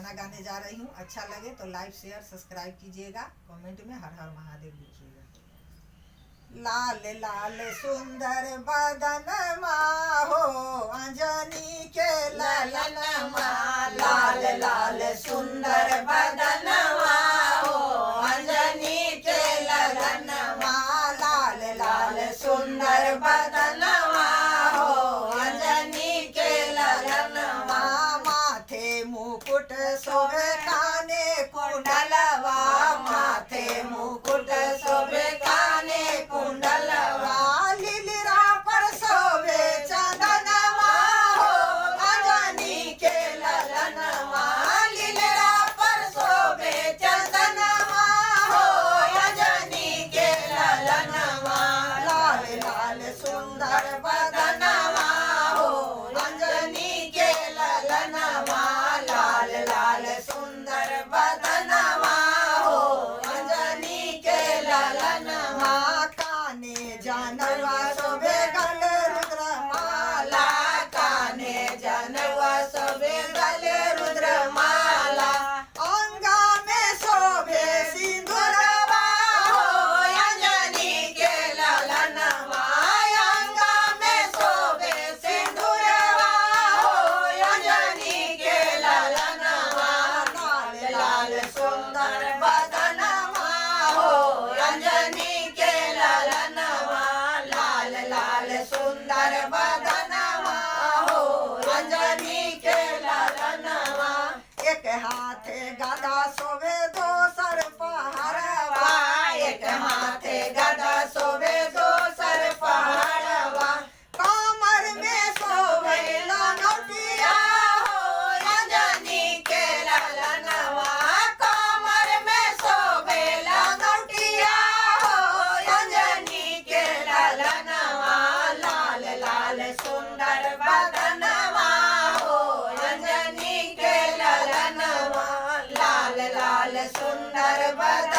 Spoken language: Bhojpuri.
गाना गाने जा रही हूँ। अच्छा लगे तो लाइक शेयर सब्सक्राइब कीजिएगा, कमेंट में हर हर महादेव लिखिएगा। लाल लाल सुंदर बदन हो अंजनी के ललन लाल लाल सुंदर बदन हो अंजनी के ललन लाल लाल सुंदर बदन हो अंजनी के ललन माथे मुकुट शोभे काने कुंडलवा माथे मुकुट शोभे काने कुंडलवा लीलरा पर शोभे चंदनवा हो अंजनी के ललनवा लीलरा पर शोभे चंदनवा हो अंजनी के ललनवा लाल लाल सुंदर बदनवा हो अंजनी के ललनवा लाल लाल सुंदर बदनवा हो अंजनी के ललनवा काने जानवा शोभे गल रुद्रमाला काने जानवा शोभे गल रुद्रमाला अंगा में शोभे सिंदूरवा हो अंजनी के ललनवा अंगा में शोभे सिंदूरवा हो अंजनी के ललनवा लाल लाल सुंदर बदनवा हो अंजनी के ललनवा लाल लाल सुंदर बदनवा हो अंजनी के ललनवा एक हाथे गदा शोभे दोसर पहाड़वा एक हाथे गदा शोभे दोसर पहाड़वा कमर में शोभे लंगोटिया हो अंजनी के ललनवा कमर में शोभे लंगोटिया हो अंजनी के ललनवा लाल लाल सुंदर बदनवा हो अंजनी के ललनवा लाल लाल सुंदर बदन